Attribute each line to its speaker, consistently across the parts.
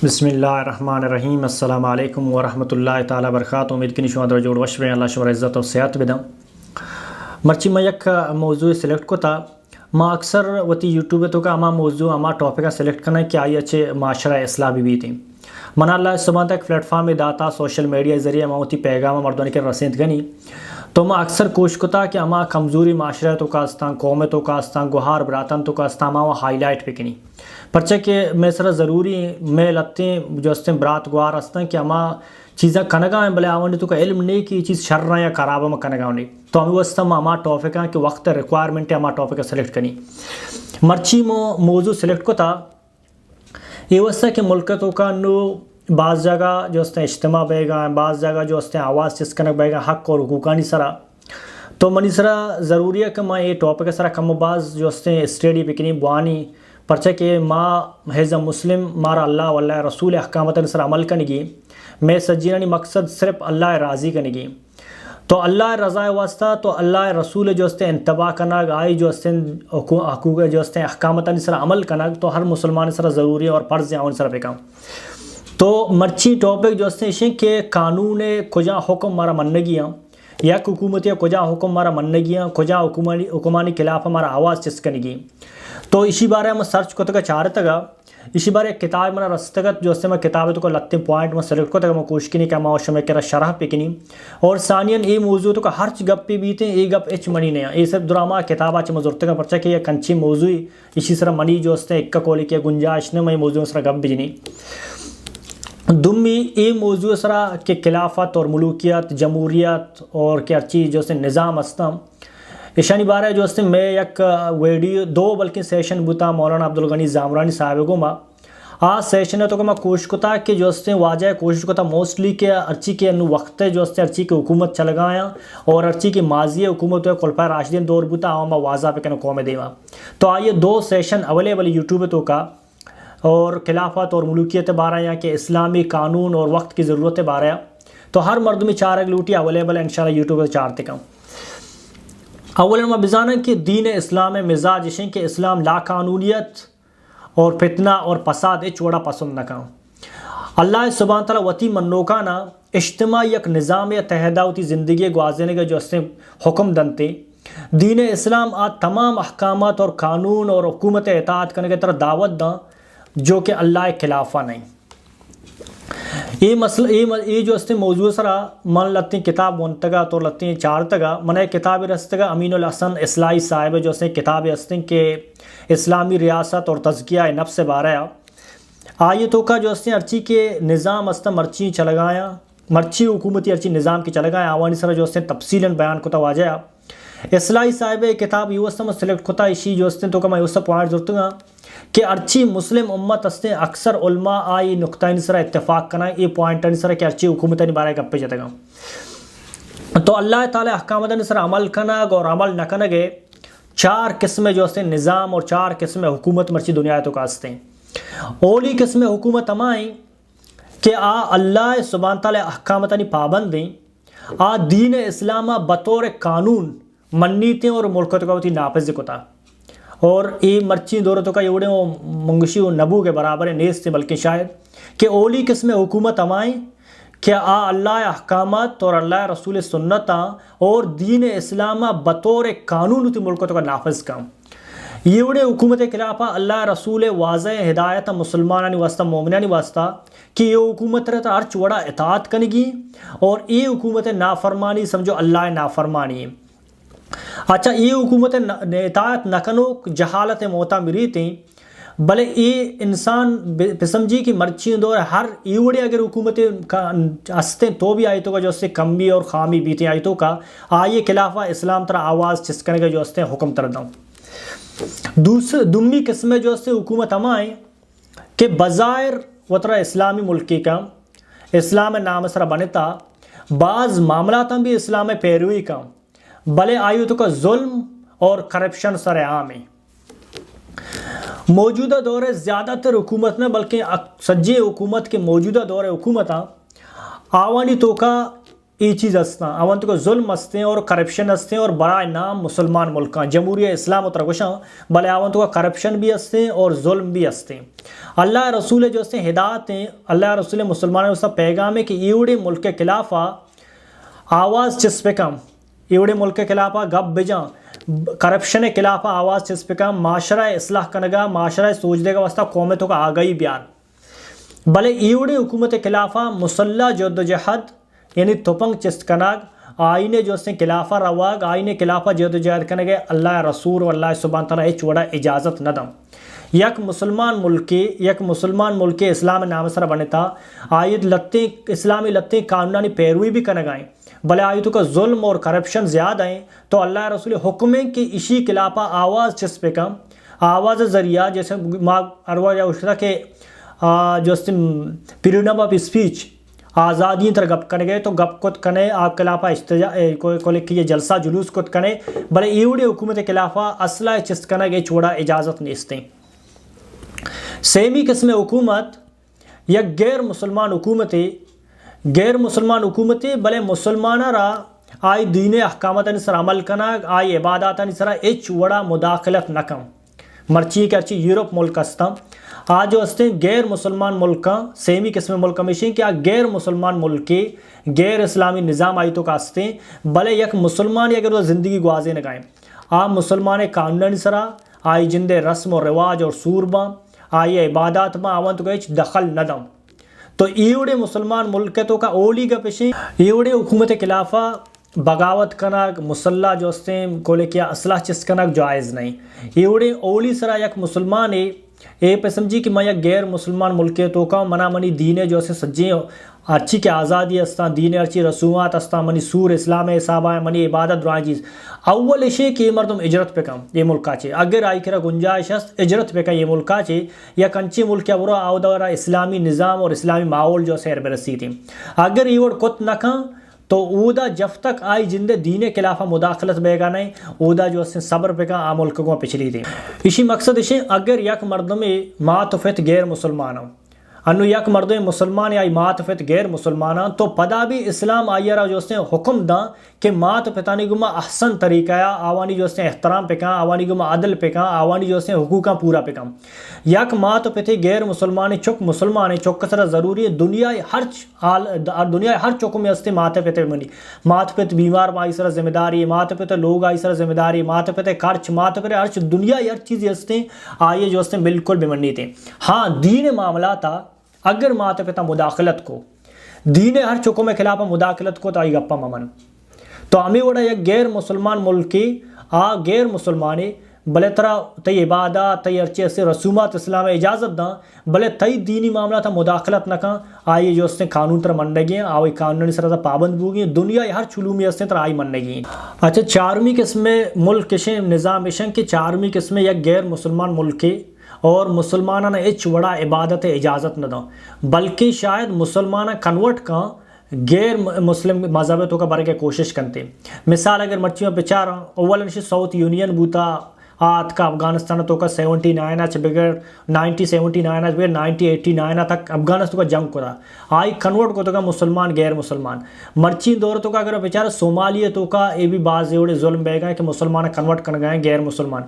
Speaker 1: بسم اللہ الرحمن الرحیم السلام علیکم ورحمۃ اللہ تعالیٰ وبرکاتہ. امید کنی شما در جوڑ وشویں اللہ شما عزت و صحت بدم. مرچی میں یک موضوع سلیکٹ کو تھا. ما اکثر وتی یوٹیوب تو کا اما موضوع اما ٹاپک سلیکٹ کرنا کہ آئی اچھے معاشرہ اسلامی بھی تھیں. من اللہ سبحانہ تک پلیٹ فارم داتا سوشل میڈیا ذریعے اما ہوتی پیغام مردوں کے رسید گنی تو میں اکثر کوشش کو تھا کہ اما کمزوری معاشرہ تو کا استان قوم تو کا استان گوہار براتن تو کا استان اما ہائی لائٹ پہ کنی پرچہ کہ میں سر ضروری میں لتے جو استیں برات گوار استان کہ اما چیزاں کنگا ہیں بلے آوانی تو کا علم نہیں کہ یہ چیز شرعہ یا خرابہ میں کنگا نہیں تو ہمیں وستم اما ٹاپک ہیں کہ وقت ریکوائرمنٹ اما ٹاپک سلیکٹ کرنی. مرچی موضوع سلیکٹ کو تھا یہ وستا کہ ملک تو کا نو بعض جگہ جو استیں اجتماع بے گا بعض جگہ جو استیں آواز چس کنک بے گا حق اور حقوقانی سرا تو منی سرا ضروری ہے کہ میں یہ ٹاپک سرا کم بعض جو استیں اسٹیڈی بکنی بوانی پرچہ کہ ماں حیض مسلم مارا اللہ واللہ رسول احکامت سر عمل کنگی میں سجینانی مقصد صرف اللہ راضی کنگی تو اللہ رضا واسطہ تو اللہ رسول جو استیں انتباہ کنگ آئی جو استیں حقوق جو استیں احکامت سر عمل کنگ تو ہر مسلمان سر ضروری ہے اور فرض ہے ان سر پہ کام. تو مرچی ٹاپک جو استیں کہ قانون کجا حکم مارا منگیاں یا حکومت کجا حکم مارا منگیاں کجا حکمانی خلاف ہمارا آواز چسکنگی تو اسی بارے ہم سرچ کو تک چاہ رہے تھا. اسی بارے ایک کتاب میں رستگت جو میں کتاب تو کو لتے پوائنٹ میں سلیکٹ کو تک میں کوشش کی نہیں کہ میں میں کرا شرح پکنی اور ثانیاً یہ موضوع تو کا ہر گپ پہ بیتے یہ گپ اچ منی نہیں یہ صرف دراما کتاب آج مضرورت کا پرچہ کہ یہ کنچی موضوع اسی طرح منی جو ایک کولی کی گنجائش نے میں موضوع سر گپ بجنی دمی یہ موضوع سرا کہ خلافت اور ملوکیت جمہوریت اور کہ ہر چیز جو نظام استم ایشانی بارے جو میں یک ویڈیو دو بلکہ سیشن بوتا مولانا عبدالغنی زامرانی صاحب کو ماں آج سیشن ہے تو کہ میں کوشش کو تھا کہ جو واجہ کوشش کو تھا موسٹلی کہ ارچی کے انو وقت ہے جو ارچی کی حکومت چل گایا اور ارچی کی ماضی حکومت ہے خلفائے راشدین دور بوتا آؤں میں واضح پہ کہنا قوم دیوا تو آئیے دو سیشن اویلیبل یوٹیوب تو کا اور خلافت اور ملوکیت بارہ یا کہ اسلامی قانون اور وقت کی ضرورت بارہ تو ہر مرد میں چار ایک لوٹی اویلیبل ہے انشاءاللہ یوٹیوب پر چار تک. اولا میں بزانا کہ دین اسلام مزاج اشیں کہ اسلام لا قانونیت اور فتنہ اور فساد چوڑا پسند نہ کہوں. اللہ سبحانہ تعالیٰ وتی منوکانا اجتماع یک نظام تحدہ ہوتی زندگی گوازنے کا جو اسے حکم دنتے دین اسلام تمام احکامات اور قانون اور حکومت اطاعت کرنے کی طرح دعوت داں جو کہ اللہ خلافہ نہیں. یہ مسئلہ یہ جو موضوع سرا من لتی کتاب منتگا تو لتی چار تگا من کتاب رستگا امین الحسن اصلاحی صاحب جو کتاب استیں کہ اسلامی ریاست اور تزکیہ نفس بارہ آیتوں کا جو ارچی کے نظام استم مرچی چلگایا مرچی حکومتی ارچی نظام کی چلگایا آوانی سرا جو تفصیلاً بیان کو تواجہ اصلاحی صاحب کتاب یو استم سلیکٹ کتا اسی جو تو کہ میں اس پوائنٹ ضرورت گا کہ ارچی مسلم امت استیں اکثر علماء آئی نقطہ نصرہ اتفاق کرنا یہ پوائنٹ نصرہ کہ ارچی حکومت بارے گپے جاتے گا تو اللہ تعالی احکامات نصرہ عمل کنگ اور عمل نہ کنگے چار قسم جو استیں نظام اور چار قسم حکومت مرچی دنیا تو کا استیں. اولی قسم حکومت امائیں کہ اللہ سبحانہ تعالی احکامات پابند دیں دین اسلامہ بطور قانون منیتے اور ملکت کا ہوتی نافذ کتا اور یہ مرچی دورتوں کا یہ منگشی و نبو کے برابر نیز تھے بلکہ شاید کہ اولی قسم حکومت امائیں کہ اللہ احکامات اور اللہ رسول سنتاں اور دین اسلامہ بطور قانون ہوتی ملکتوں کا نافذ کام یہ وڑے حکومت خلافہ اللہ رسول واضح ہدایت مسلمانانی واسطہ مومنانی واسطہ کہ یہ حکومت رہتا ہر چوڑا اطاعت کنگی اور یہ حکومت نافرمانی سمجھو اللہ نافرمانی. اچھا یہ حکومت اطاعت نہ کنو جہالت موتا مری تھیں بلے یہ انسان سمجھی کہ مرچی دور ہر ایوڑے اگر حکومت ہستیں تو بھی آیتوں کا جو کمی اور خامی بیتیں آیتوں کا آئیے خلافہ اسلام طرح آواز چسکنے کا جو حکم تر دوں. دوسری قسم جو حکومت امائیں کہ بظاہر و طرح اسلامی ملکی کا اسلام نام سرا بنتا بعض معاملات بھی اسلام پیروی کا بلے آیتوں کا ظلم اور کرپشن سر عام ہے. موجودہ دور زیادہ تر حکومت میں بلکہ سجی حکومت کے موجودہ دور حکومت آوانی تو کا ای چیز ہستاں اونت کو ظلم ہستے اور کرپشن ہستے اور برائے نام مسلمان ملکاں جمہوریہ اسلام و ترگوشاں بلے اونت کو کرپشن بھی ہستے اور ظلم بھی ہستے اللہ رسول جو ہستے ہدایت ہیں اللہ رسول مسلمانوں کا پیغام ہے کہ ایوڑے ملک کے خلافہ آواز چس پہ کم ایوڑے ملک کے خلافہ گپ بجاں کرپشن کے خلافہ آواز چس پہ کم معاشرہ اصلاح کنگا معاشرہ سوچ دے گا واسطہ قومتوں کا آگاہی بیان بلے ایوڑے حکومت خلافہ مسلح جد و جہد یعنی توپنگ چست کناگ آئینے جو اس نے خلافہ رواگ آئینے خلافہ جد و جہد کنگے اللہ رسول و اللہ سبحانہ تعالیٰ چوڑا اجازت ندم یک مسلمان ملکی اسلام نام سر بنتا آئیت لتے اسلامی لتے قانونی پیروی بھی کنگائیں بلے آیتوں کا ظلم اور کرپشن زیادہ ہیں تو اللہ رسول حکمیں کہ اسی خلافہ آواز چس پہ کم آواز ذریعہ جیسے اروا یا اشرا کے جو فریڈم آف اسپیچ آزادی تر گپ کنے گئے تو گپ کت کنے آپ خلافہ کو لکھ یہ جلسہ جلوس کت کنے بلے ایوڑی حکومت خلافہ اسلحہ چست کنے گئے چھوڑا اجازت نیستیں سیمی قسم حکومت یا غیر مسلمان حکومتی بلے مسلمانہ را آئی دین احکامات سر عمل کناگ آئی عبادات سر اچ وڑا مداخلت نکم مرچی کرچی یورپ ملک ہستم آج جو ہستے غیر مسلمان ملکاں سیمی قسم ملک ہمیشہ کہ غیر مسلمان ملکی غیر اسلامی نظام آئی تو کا ہستے بلے یک مسلمان اگر وہ زندگی گوازے نگائیں مسلمان قانون سرا آئی جندے رسم و رواج اور سورباں آئی عبادات میں آونت کو دخل ندم تو ایوڑے مسلمان ملکتوں کا اولی کا پیشیں ایوڑے حکومت خلافہ بغاوت کناک مسلح جو استیم کو لے کیا اسلحہ چس کناک جائز نہیں ایوڑے اولی سرا یک مسلمان اے پہ سمجھی کہ میں یک غیر مسلمان ملکتوں کا منا منی دین جو سے سجیں اچھی کے آزادی استان دین اچھی رسومات استان منی سور اسلام حساب ہے منی عبادت دعائیں چیز اول اشے کہ مردم اجرت پہ کم یہ ملکہ چھے اگر آئی کرا گنجائش است اجرت پہ کم یہ ملکہ چھے یا کنچی ملک یا برا آو دورا اسلامی نظام اور اسلامی ماحول جو سیر برسی تھی اگر ایوڑ کت نکاں تو اودا جب تک آئی جندے دین خلافہ مداخلت بے گا نہیں اودا جو اس صبر پہ کا ملک کو پچھلی تھی اسی مقصد اشے اگر یک مردم ماتفت غیر مسلمانوں انو یک مرد مسلمان یا ماتفت غیر مسلمانان تو پدا بھی اسلام آئی رہا جو اس نے حکم دا کہ مات پتانی گما احسن طریقہ آوانی جو اس نے احترام پہ کہاں آوانی گما عدل پہ کہاں آوانی جو اس نے حقوقاں پورا پہ کہاں یک مات پتی غیر مسلمان چک مسلمان چک کسرہ ضروری ہے دنیا ہر چکوں میں استے مات پتے منی مات پت بیمار آئی سر ذمہ داری مات پت لوگ آئی سر ذمہ داری مات پت خرچ مات پت ہر دنیا ہر چیز استے آئیے جو اس نے بالکل بھی منی تھے ہاں دین معاملہ تھا اگر مات پتا مداخلت کو دین ہر چکوں میں خلاف مداخلت کو تو آئی گپا ممن تو ہمیں وڑا یک غیر مسلمان ملکی غیر مسلمانی بلے طرح تی عبادات تی ارچے سے رسومات اسلام اجازت داں بلے تی دینی معاملہ تھا مداخلت نہ کھاں آئی جو اس نے قانون تر مننے گئے آئی قانونی سر پابند بو گئے دنیا ہر چلومی اس نے تر آئی مننے گئے اچھا چارمی قسم ملک کشیں نظام اشن کی چارمی قسم یک غیر مسلمان ملکی اور مسلمانہ نے اچ وڑا عبادت اجازت نہ دا بلکہ شاید مسلمانہ کنورٹ کا غیر مسلم مذہب تو کا بارے کے کوشش کرتے مثال اگر مرچیوں پہ چاہ رہا اول انشی ساؤتھ یونین بوتا آت کا افغانستان تو کا 79 اچھ بغیر 1979 اچھ بغیر 1989 تک افغانستان کا جنگ کرا آئی کنورٹ کو تو کا مسلمان غیر مسلمان مرچین دور تو کا اگر بیچارہ صومالیہ تو کا اے بھی بعض جوڑے ظلم بے گئے کہ مسلمان کنورٹ کر گئے غیر مسلمان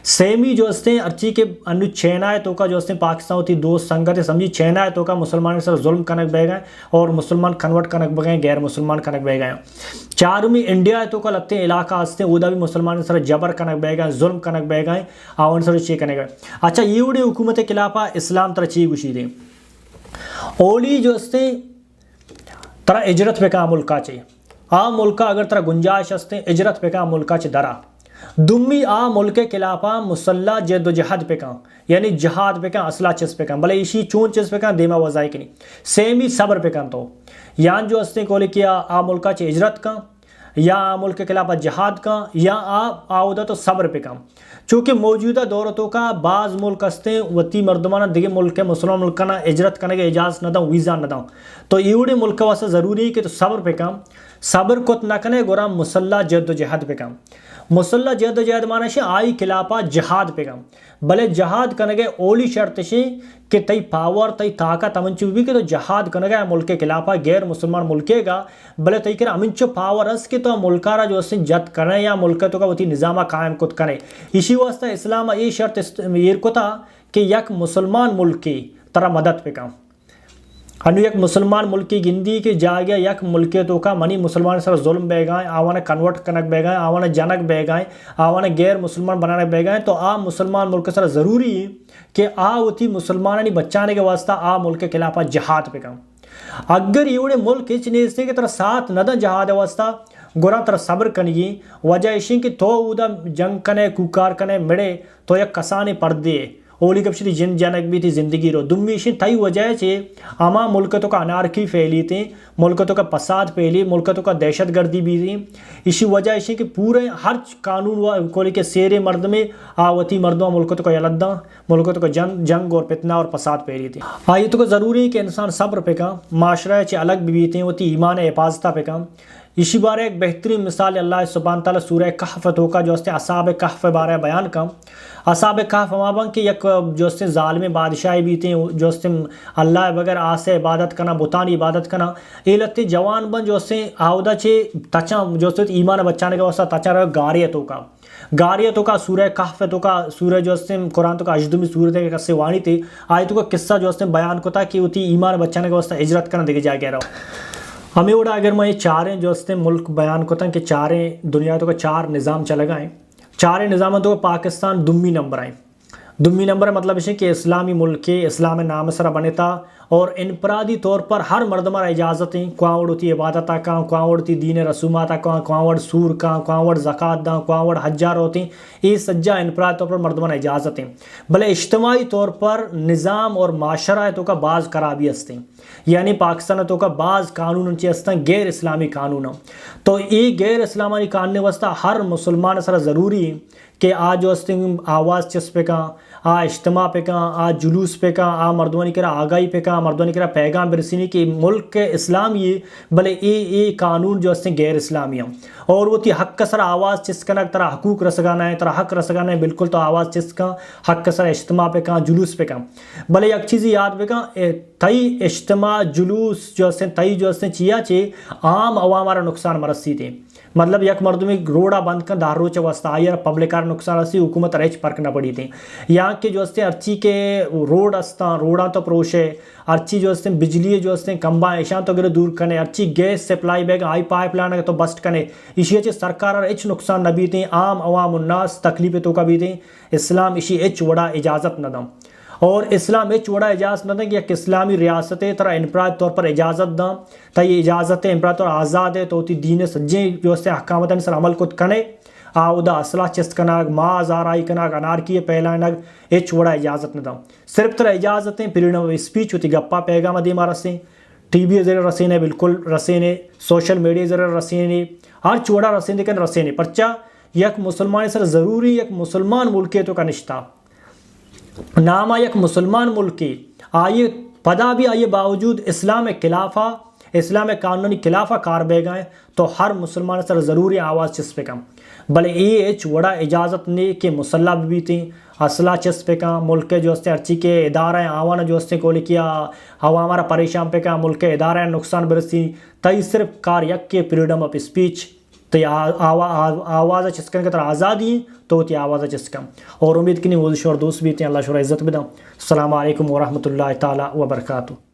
Speaker 1: سیمی جو استے ارچی کے انو چھینائے تو کا جو استے پاکستان ہوتی دوست سنگت سمجھی چھینائے تو کا مسلمان سر ظلم کنک بے گئے اور مسلمان کنورٹ کنک بے گئے غیر مسلمان کنک بے گئے چارمی انڈیا تو کا لگتے علاقہ ہستے اودا بھی مسلمان سر جبر کنک بے گئے ظلم کنک بے گئے آون سر چی کنے گئے اچھا یہ وڑی حکومت خلافہ اسلام تر چی گوشی دے اولی جو استے ترا اجرت پہ کا ملکہ چاہیے ملکہ اگر ترا گنجائش استے اجرت پہ کا ملکہ چاہیے درہ دمی ملک خلافہ مسلح جد و جہد پہ کا یعنی جہاد پہ کا اسلحہ چس پہ کا بلے اسی چون چس پہ کا دیما وضائی کنی سیمی صبر پہ کا تو یان جو استے کو لکیا ملکہ چاہیے اجرت کا یا ملک خلافہ جہاد کا یا آودہ تو صبر پہ کام چونکہ موجودہ دورتوں کا بعض ملک استے وطی مردمانہ دیگے ملک مسلمان ملکانہ اجرت کرنے کے اجازت نہ داؤں ویزا نہ داؤں تو ایوڑے ملک واسطہ ضروری ہے کہ تو صبر پہ کام صبر کت نہ کنے گورا مسلح جد و جہد پہ کام مسلح جد و جہد مانا شے آئی خلافہ جہاد پہ گم بلے جہاد کنگے اولی شرط شے کہ تی پاور تی طاقت امنچو بھی کہ تو جہاد کنگے ملک خلافہ غیر مسلمان ملکے گا بلے تی کر امنچو پاور اس کہ تو ملکارا جو اس جد کرنے یا ملک تو کا وہ تی نظامہ قائم کت کرنے. اسی واسطہ اسلام یہ شرط یہ کتا کہ یک مسلمان ملکی ترہ مدد پہ کام ہنو یک مسلمان ملکی گندی کے جاگیا یک ملکی تو کا منی مسلمان سر ظلم بے گائیں آوانا کنورٹ کنک بے گائیں آوانا جنک بے گائیں آوانا غیر مسلمان بنانے بے گائیں تو آ مسلمان ملک سر ضروری ہے کہ آ ہوتی مسلمانانی بچانے کے واسطہ آ ملک کے خلافہ جہاد پہ کام. اگر یہ ملک اچ نیستے کہ تر ساتھ ندن جہاد واسطہ گورا تر صبر کنگی وجہ اشیں کہ تو اودا جنگ کنے کوکار کنے مڑے تو یک کسانے پردے اولی کب شدی جن جنک بھی تھی زندگی رو دمی اشیں تائی وجہ چھے اما ملکتوں کا انارکی پھیلی تھی ملکتوں کا پساد پھیلی ملکتوں کا دہشت گردی بھی تھی. اسی وجہ اشیں کہ پورے ہر قانون کولی کے سیرے مرد میں آوتی مردوں ملکتوں کا یلدہ ملکتوں کا جنگ اور فتنہ اور پساد پھیلی تھی. یہ تو ضروری ہے کہ انسان صبر پہ کام معاشرہ چھے الگ بھی تھیں ہوتی ایمان حفاظتہ پہ کام. اسی بارے ایک بہترین مثال اللہ سبحانہ تعالیٰ سورہ کہف تو کا جو اس نے اصحاب کہف بارے بیان کام. اصحاب کہف مابن کہ یک جو اس نے ظالم بادشاہی بھی تھیں جو اس نے اللہ بغیر آسے عبادت کرنا بتانی عبادت کرنا ایلتی جوان بن جو اس نے آودہ چھے تچا جو اس نے ایمان بچانے کا واسطہ تچا رہا گاریتوں کا گاریتوں کا سورہ کہف تو کا سورہ جو اس نے قرآن تو کا اجدمی سورت کے قصے وانی تھی آیتوں کا قصہ جو اس نے بیان کو تھا کہ وہ ایمان بچانے کا واسطہ ہجرت کرنا دیکھ جائے گا رہا. ہمیں اڑا اگر میں یہ چاریں جو اس نے ملک بیان کو تھا کہ چاریں دنیا تو کا چار نظام چلے گئے چاریں نظام تو پاکستان دمی نمبر آئیں دمی نمبر مطلب ہے کہ اسلامی ملک اسلام نام سرا بنے تھا اور انفرادی طور پر ہر مردمہ اجازتیں کوانوڑ ہوتی عبادت کا کوانوڑ ہوتی دین رسومات کا کوانوڑ سور کا کوانوڑ زکوٰۃ دا کوانوڑ حجار ہوتی یہ سجا انفرادی طور پر مردمہ اجازتیں بلے اجتماعی طور پر نظام اور معاشرہ تو کا بعض خرابی ہستیں یعنی پاکستان تو کا بعض قانون ہستیں غیر اسلامی قانون تو یہ غیر اسلامی قانون واسطہ ہر مسلمان سر ضروری کہ آج جو آواز چس پہ کا آ اجتماع پہ کا آ جلوس پہ کا آ مردوانی کرا آگاہی پہ کا مردوانی کرا پیغام برسینی کہ ملک کے اسلامی بلے اے قانون جو اس غیر اسلامی ہیں اور وہ تی حق کا سر آواز چسکنا ترا حقوق رسگانا ہے ترا حق رسگانا ہے بالکل تو آواز چسکا حق کا سر اجتماع پہ کا جلوس پہ کا بلے ایک چیزی یاد پہ کا تئی اجتماع جلوس جو اس تئی جو اس چیا چے عام عوامارا نقصان مرسی تھے مطلب یک مردم روڈا بند کر دار روچ واسطہ آئی اور پبلکار نقصان رسی حکومت ریچ پرکنا پڑی تھی یہاں کے جو اس ارچی کے روڈ استا روڈا تو پروشے ارچی جو اس بجلی جو اس کمبا ایشان تو گر دور کرنے ارچی گیس سپلائی بیگ آئی پائپ لانا تو بسٹ کرنے اسی اچھے سرکار اور اچھ نقصان نہ بھی تھیں عام عوام الناس تکلیف تو کا بھی تھیں اسلام اسی اچھ وڑا اجازت نہ دم اور اسلام اچھ وڑا اجازت نہ دیں کہ ایک اسلامی ریاستیں ترہ انفرادی طور پر اجازت دیں تا یہ اجازت انفرادی طور آزاد ہے تو تی دین سجیں جو اس احکامات سر عمل کت کنے آودہ اصلاح چست کناگ ماز آرائی کناگ انارکی پہلائنگ اچھ وڑا اجازت نہ دیں صرف ترہ اجازتیں فریڈم آف اسپیچ ہوتی گپا پیغام دے مارا سے ٹی وی ذریعہ رسینے بالکل رسینے سوشل میڈیا ذریعہ رسینے ہر چوڑا رسینے کن رسینے پرچہ یک مسلمان سر ضروری یک مسلمان ملکی تو کا نشتہ نامہ یک مسلمان ملکی آئیے پدا بھی آئیے باوجود اسلام خلافہ اسلام قانونی خلافہ کار بے گئے تو ہر مسلمان سر ضروری آواز چس پہ کم بلے ایچ وڑا اجازت نے کہ مسلح بھی تھیں اسلحہ چس پہ کا ملک جو اس ارچی کے ادارہ آوانا جو اس نے کھولے کیا ہوا ہمارا پریشان پہ کا ملک ادارہ نقصان برسی تئی صرف کار یک کے فریڈم آف اسپیچ تو آواز چسکن کے طرح آزادی تو تی آواز چسکن اور امید کی نہیں وہ شور دوست بھی تھے اللہ شور عزت بدم. السلام علیکم ورحمۃ اللہ تعالی وبرکاتہ.